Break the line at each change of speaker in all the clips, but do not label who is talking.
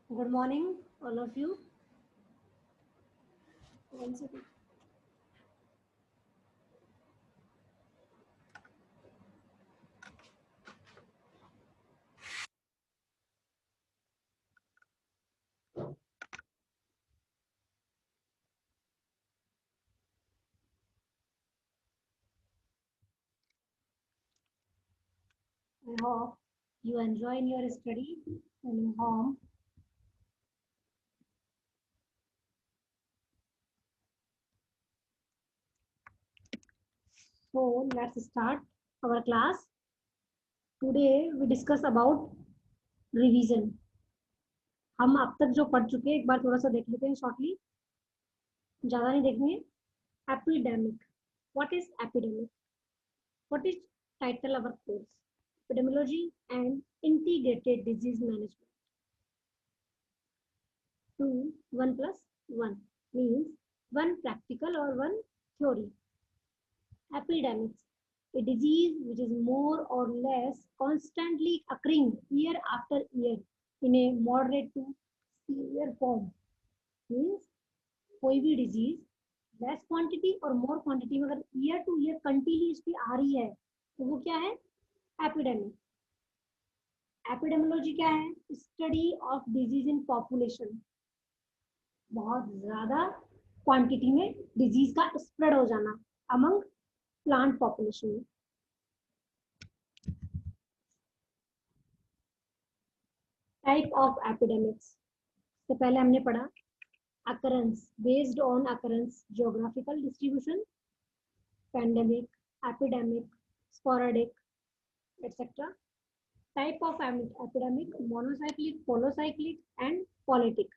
Good morning, all of you. One second. I hope you enjoy in your study and in home. So let's start our class. Today we discuss about revision. हम अब तक जो पढ़ चुके हैं एक बार थोड़ा सा देख लेते हैं शॉर्टली. ज़्यादा नहीं देखेंगे. Epidemic. What is epidemic? What is title of our course? Epidemiology and integrated disease management. 2, 1 plus 1 means 1 practical or 1 theory. Epidemics, a disease which is more or less constantly occurring year after year in a moderate to severe form. Means कोई भी disease less quantity और more quantity में अगर year to year continuously आ रही है तो वो क्या है? Epidemic. Epidemiology क्या है? Study of disease in population. बहुत ज्यादा क्वांटिटी में डिजीज का स्प्रेड हो जाना अमंग प्लांट पॉपुलेशन में. टाइप ऑफ एपिडेमिक्स से पहले हमने पढ़ा occurrence based on occurrence geographical distribution, pandemic, epidemic, sporadic etcetera. Type of epidemic monocyclic, polycyclic and polyetic.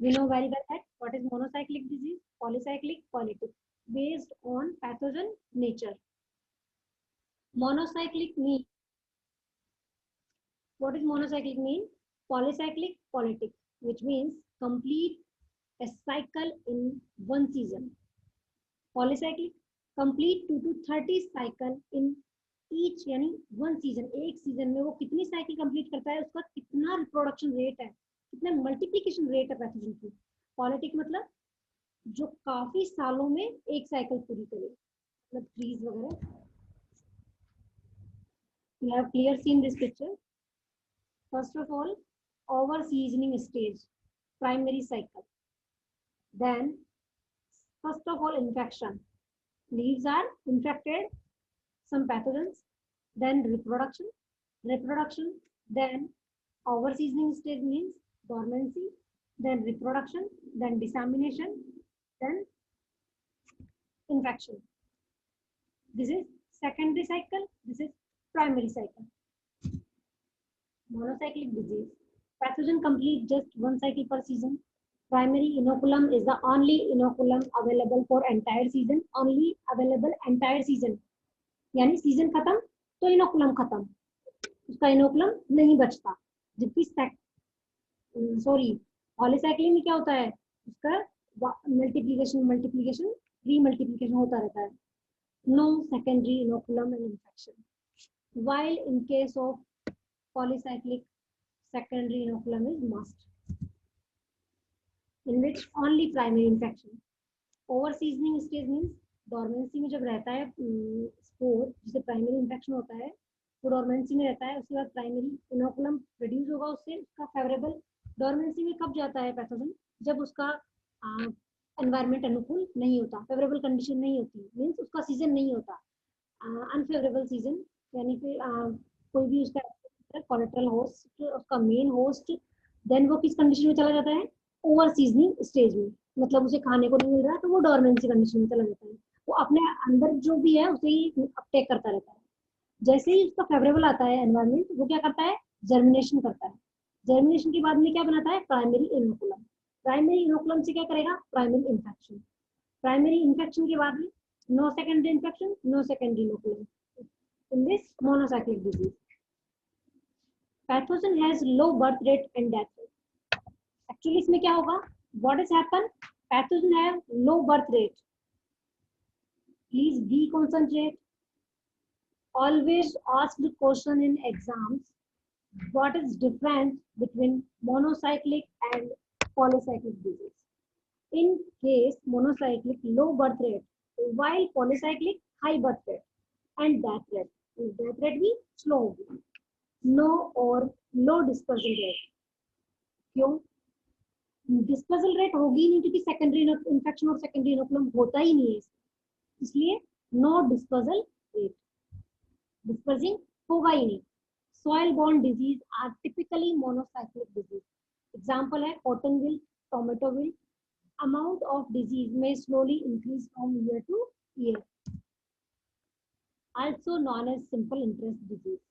We know very well that what is monocyclic disease, polycyclic, polytic, based on pathogen nature. Monocyclic mean, what is monocyclic mean? Polycyclic, polytic, which means complete a cycle in one season. Polycyclic, complete 2 to 30 cycle in each, यानी one season. एक season में वो कितनी cycle complete करता है, उसका कितना reproduction rate है, कितना मल्टीप्लिकेशन रेट है पैथोजन की. पॉलिटिक मतलब जो काफी सालों में एक साइकिल पूरी करे, मतलब ट्रीज वगैरह. You have clear seen this picture. First of all, over seasoning stage, primary cycle. Then, first of all, infection. Leaves are infected, some pathogens. Then reproduction. Reproduction. Then over seasoning stage means dormancy. Then reproduction. Then dissemination. Then infection. This is secondary cycle. This is primary cycle. Monocyclic disease. Pathogen complete just one cycle per season. Primary inoculum is the only inoculum available for entire season. Only available entire season. यानी season खत्म तो inoculum खत्म, उसका inoculum नहीं बचता. जबकि sorry पॉलीसाइक्लिन में क्या होता है, उसका मल्टीप्लिकेशन मल्टीप्लिकेशन रीमल्टीप्लिकेशन होता रहता है. No secondary inoculum and infection. while in case of polycyclic, secondary inoculum is must, in which only primary infection. Over seasoning stage means dormancy में जब रहता है स्पोर, जिसे प्राइमरी इन्फेक्शन होता है, वो डोरमेंसी में रहता है. उसके बाद प्राइमरी इनोकुलम प्रोड्यूस होगा, उससे उसका फेवरेबल. डोरमेंसी में कब जाता है पैथोजन, जब उसका एनवायरनमेंट अनुकूल नहीं होता, फेवरेबल कंडीशन नहीं होती, मीन्स उसका सीजन नहीं होता. अनफेवरेबल सीजन यानी कि कोई भी उसका कोलेटरल होस्ट, उसका मेन होस्ट, देन वो किस कंडीशन में चला जाता है, ओवर सीजनिंग स्टेज में. मतलब उसे खाने को नहीं मिल रहा है तो वो डोरमेंसी कंडीशन में चला जाता है. वो अपने अंदर जो भी है उसे ही अपटेक करता रहता है. जैसे ही उसका फेवरेबल आता है एनवायरमेंट, वो क्या करता है, जर्मिनेशन करता है. जर्मिनेशन के बाद में क्या बनाता है, प्राइमरी इनोकुलम. प्राइमरी इनोकुलम से क्या करेगा, प्राइमरी इन्फेक्शन. प्राइमरी इन्फेक्शन के बाद में no secondary infection, no secondary inoculum in this monocyclic disease. Pathogen has low birth rate and death rate. Actually इसमें क्या होगा, what has happened, pathogen have low birth rate. Please be concentrate. Always ask the question in exams. What is difference between monocyclic and polycyclic disease? In case monocyclic, low birth rate, while polycyclic, high birth rate and death rate. Death rate भी slow होगी. No और low dispersal rate. क्यों? Dispersal rate होगी नहीं क्योंकि secondary infection और secondary inoculum होता ही नहीं है, इसलिए नो डिस्पर्सल रेट, डिस्पर्सिंग होगा ही नहीं. Soil borne disease are typically monocyclic disease. Example है cotton wilt, tomato wilt. Amount of disease में slowly increase from year to year. Also known as simple interest disease.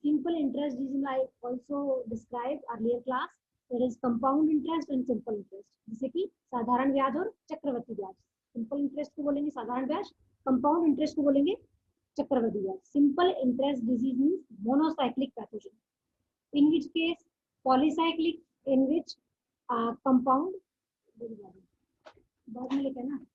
Simple interest disease I also described earlier class. There is compound interest and simple interest. जैसे कि साधारण ब्याज और चक्रवृद्धि ब्याज. Simple interest को बोलेंगे साधारण ब्याज, कंपाउंड इंटरेस्ट को बोलेंगे चक्रवृद्धि ब्याज. Simple interest disease means monocyclic pathogen. In which case polycyclic, in which compound बाद में लिखा है ना.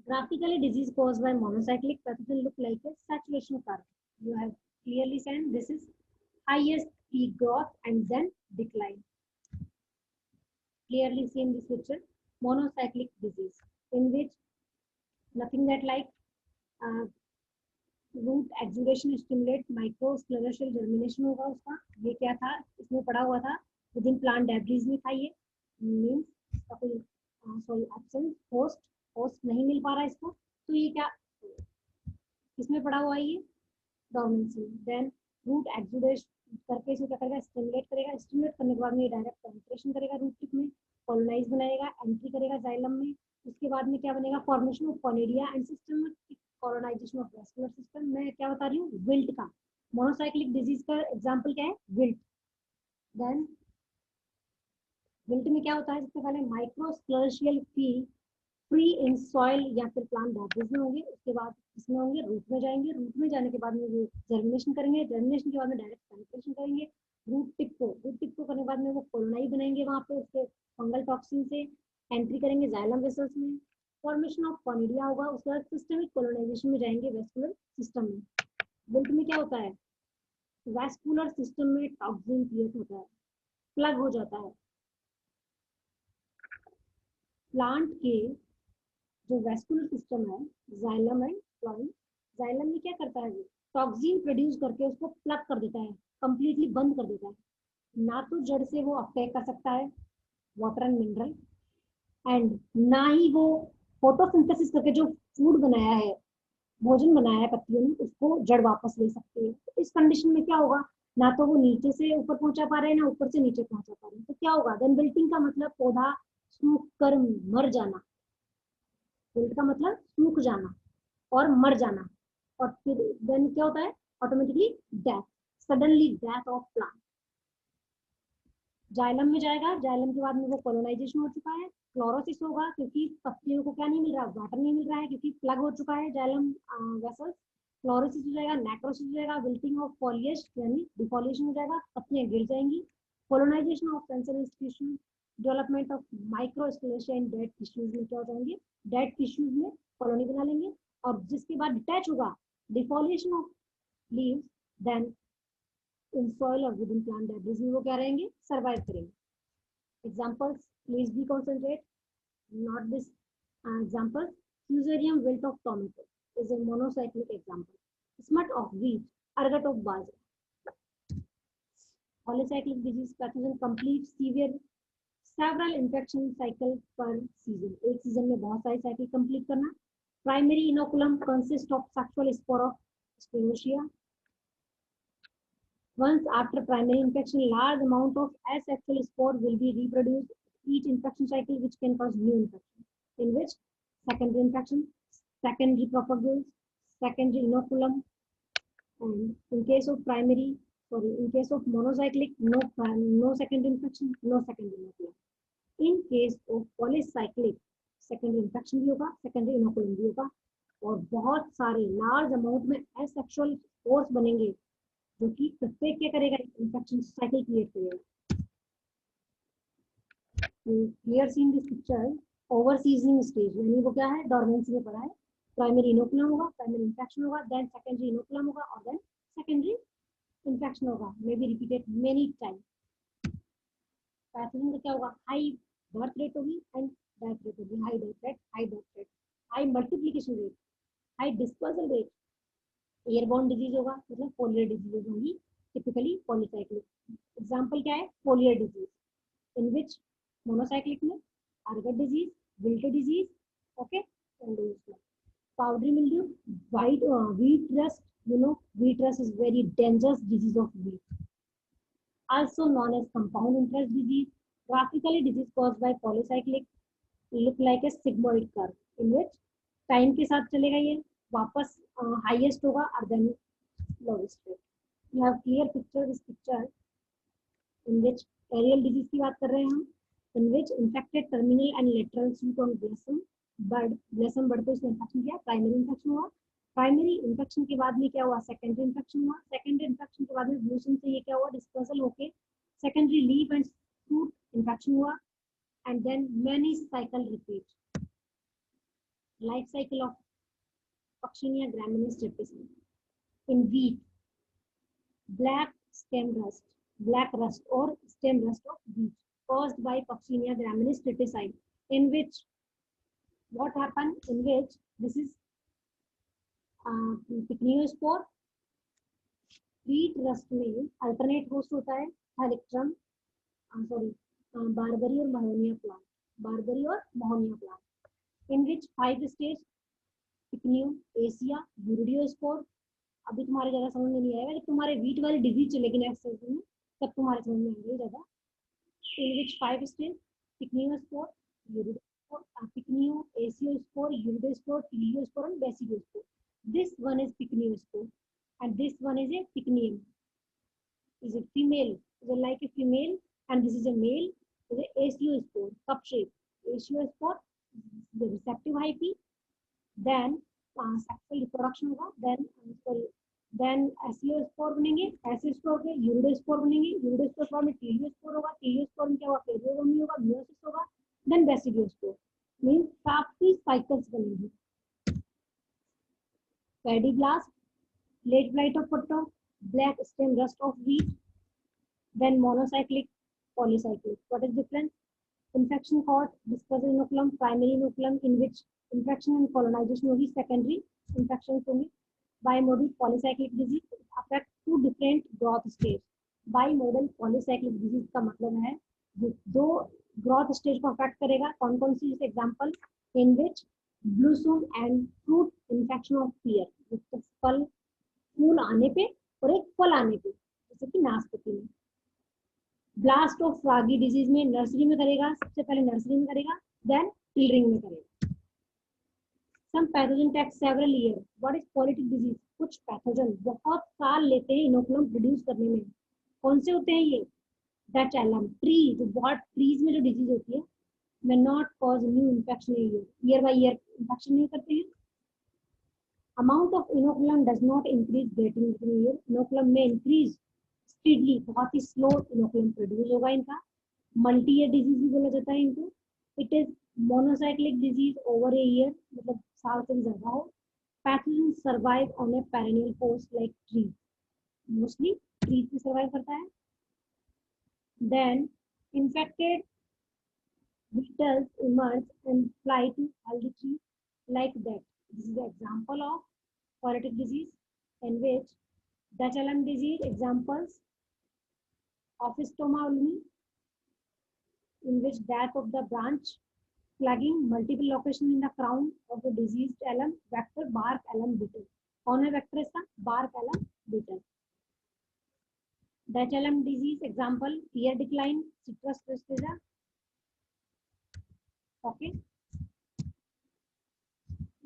Graphically, disease caused by monocyclic pathogen look like a saturation curve. You have clearly seen this is highest peak growth and then decline. Clearly seen this picture, monocyclic disease, in which nothing that like root exudation stimulate microsclerotial germination होगा उसका. ये क्या था इसमें पढ़ा हुआ था within plant debris में था. ये means इसका कोई sorry absence होस्ट नहीं मिल पा रहा इसको, तो ये क्या इसमें पड़ा हुआ है ये डोमिनेंसी. देन रूट एक्सुडेशन करके इसे क्या करेगा स्टिमुलेट करेगा. स्टिमुलेट करने के बाद में ये डायरेक्ट पेनिट्रेशन करेगा रूट टिप में, कॉलोनाइज बनाएगा, एंट्री करेगा जाइलम में. उसके बाद में क्या बनेगा formation of conidia and systematic colonisation of vascular system. मैं क्या बता रही हूँ विल्ट का. मोनोसाइक्लिक डिजीज का एग्जांपल क्या है विल्ट. देन विल्ट में क्या होता है सबसे पहले माइक्रोस्क्लेरोशियल फील्ड फ्री इन सॉइल या फिर प्लांट डैब्रिज में होंगे. उसके बाद इसमें होंगे रूट में जाएंगे. रूट में जाने के बाद में वो जर्मिनेशन करेंगे. जर्मिनेशन के बाद में डायरेक्ट पेनिट्रेशन करेंगे रूट टिप को करने के बाद में वो कोलोनाई बनाएंगे वहां पे उसके फंगल टॉक्सिन से. एंट्री करेंगे जाइलम वेसल्स में, फॉर्मेशन ऑफ कॉनिडिया होगा. उसके बाद सिस्टमिक कोलोनाइजेशन में जाएंगे वेस्कुलर सिस्टम में. विल्ट में क्या होता है वेस्कुलर सिस्टम में टॉक्सिन क्रिएट होता है, प्लग हो जाता है. प्लांट के जो वेस्कुलर सिस्टम है जाइलम एंड फ्लोएम, जाइलम में क्या करता है वो टॉक्सिन प्रोड्यूस करके उसको प्लग कर देता है, कंप्लीटली बंद कर देता है. ना तो जड़ से वो अपटेक कर सकता है वाटर एंड मिनरल, एंड ना ही वो फोटोसिंथेसिस करके जो फूड बनाया है भोजन बनाया है पत्तियों ने उसको जड़ वापस ले सकती है. तो इस कंडीशन में क्या होगा ना तो वो नीचे से ऊपर पहुंचा पा रहे हैं ना ऊपर से नीचे पहुंचा पा रहे हैं. तो क्या होगा देन विल्टिंग का मतलब पौधा सूख कर मर जाना. विल्ट का मतलब सूख जाना और मर जाना. और फिर देन क्या होता है automatically death, suddenly death of plant. Xylem में जाएगा. जाइलम के बाद में वो कोलोनाइजेशन हो चुका है. क्लोरोसिस होगा क्योंकि पत्तियों को क्या नहीं मिल रहा वाटर नहीं मिल रहा है क्योंकि प्लग हो चुका है जाइलम वेसल्स. क्लोरोसिस हो जाएगा, नेक्रोसिस हो जाएगा, विल्टिंग ऑफ फॉलिएज यानी डिफोलिएशन हो जाएगा, पत्तियां गिर जाएंगी. Colonization of sensory institution, development of microsclerotia in dead tissues में क्या हो जाएंगे डेड टिश्यूज में कॉलोनी बना लेंगे. और जिसके बाद डिटैच होगा defoliation of leaves, then in soil और विद इन प्लांट डेब्रिज में वो क्या रहेंगे सर्वाइव करेंगे. Examples please be concentrate not this example. Fusarium wilt of tomato is a monocyclic example. Smut of wheat, ergot of bajra. Polycyclic disease pathogen complete severe several infection cycle per season. एक season में बहुत सारी cycle complete करना. Primary inoculum consists of sexual spore of Sclerotia. Once after primary infection, large amount of asexual spore will be reproduced each infection cycle, which can cause new infection. In which secondary infection, secondary propagules, secondary inoculum, and in case of monocyclic, no secondary infection, no secondary inoculum. In case of polycyclic secondary infection भी होगा, secondary inoculum भी होगा, और बहुत सारे large amount में asexual spores बनेंगे जो कि प्रत्येक क्या करेगा, इन्फेक्शन साइकिल क्रिएट करेगा। Clear seen this picture, over seasoning stage यानी वो क्या है, डोरमेंसी में पड़ा है। प्राइमरी इनोकुलम होगा, प्राइमरी इन्फेक्शन होगा, देन सेकेंडरी इनोकुलम होगा, और देन सेकेंडरी इन्फेक्शन होगा, may be repeated many time. Pathogen का क्या होगा, हाई बर्थ रेट होगी एंड डेथ रेट होगी, high birth rate, high death rate, high multiplication rate, high dispersal rate. Airborne disease होगा, मतलब पोलियो डिजीज होंगी, typically polycyclic. Example क्या है, पोलियो डिजीज, इन विच मोनोसाइक्लिक में ergot disease, wilt disease, okay, powdery mildew, wheat rust, wheat rust is very dangerous disease of wheat, also known as compound interest disease, graphically disease caused by polycyclic, look like a sigmoid curve, in which time के साथ चलेगा ये, वापस highest होगा और then lowest rate. You have clear picture, this picture in which aerial disease की बात कर रहे हैं हम, in which infected terminal and lateral shoot on blossom bud, blossom bud को इसने infection किया, primary infection हुआ, प्राइमरी इन्फेक्शन के बाद में क्या हुआ, सेकेंडरी इन्फेक्शन हुआ, सेकेंडरी इन्फेक्शन के बाद में ब्लूसन से ये क्या हुआ, डिस्पर्सल होके secondary leaf and fruit infection हुआ, and then many cycle repeat. Life cycle of Puccinia graminis triticum. In wheat, black rust or stem rust of wheat caused by Puccinia graminis triticum, in which what happened, in which this is pycniospore. Wheat rust में alternate host होता है हेलिक्ट्रम, बारबरी और महोनिया plant, Barbari और महोनिया plant, in which 5 stage पिकनियो, Asia, urediospore. अभी तुम्हारे ज्यादा समझ में नहीं आएगा, जब तुम्हारे वीट वाली डिजीज चलेगी नेक्स्ट सेशन में तब तुम्हारे समझ में आएगी ज्यादा। In which 5 stage, pycniospore, urediospore, pycnio, aeciospore, urediospore, teliospore and basidiospore. This one is pycniospore and this one is a pycnium. Is it female? Is it like a female? And this is a male. Is a ACiospore, cup shape. ACiospore, the receptive hyphae. Then sexual reproduction होगा, then aeciospore बनेंगे, aeciospore के यूरिडोस्पोर बनेंगे, यूरिडोस्पोर form में teliospore होगा, teliospore में क्या होगा, पेरियोगमी होगा, मियोसिस होगा, देन बेसिडियोस्पोर, मींस काफी साइकिल्स बनेंगी। पेडिब्लास्ट, late blight of potato, black stem rust of wheat, then monocyclic, polycyclic. What is difference? Infection caused dispersal inoculum, primary inoculum in which infection and colonization होगी, secondary infection होंगी. Bimodal polycyclic disease affect 2 different growth stage. Bimodal polycyclic disease का मतलब है दो growth stage को affect करेगा, कौन कौन सी, जैसे example in which blossom and fruit infection of pear, फल फूल आने पे और एक फल आने पे, जैसे कि नाशपाती में। ब्लास्ट ऑफ फ्रॉगी डिजीज में नर्सरी में करेगा, सबसे पहले नर्सरी में करेगा, देन फिल्डरिंग में करेगा। Some pathogen take several year. What is polyetic disease? कुछ पैथोजन बहुत साल लेते हैं इनोकुलम प्रोड्यूस करने में। कौन से होते हैं ये? डच एलम, ट्री, जो बहुत ट्रीज में जो डिजीज होती है, may not cause new infection year by year infection नहीं करते हैं। Amount of inoculum does not increase getting within a year. Inoculum में increase speedily, बहुत ही slow inoculum produce होगा इनका। मल्टी ईयर डिजीज भी बोला जाता है इनको। It is monocyclic disease over a year, मतलब साल से भी ज्यादा हो। Pathogen survive on a perennial host like tree, mostly trees पे सर्वाइव करता है। Then infected beetles emerge and fly to healthy trees like that. This is the example of paratic disease, in which Dutch elm disease examples, Ophistoma ulmi, in which death of the branch, flagging, multiple location in the crown of the diseased elm, vector bark elm beetle. कौन है vector इसका? Bark elm beetle. Dutch elm disease example, ear decline, Citrus tristeza. Okay.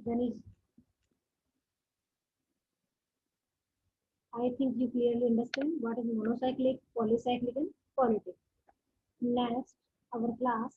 Then is, I think you clearly understand what is monocyclic, polycyclic and polytic. Next, our class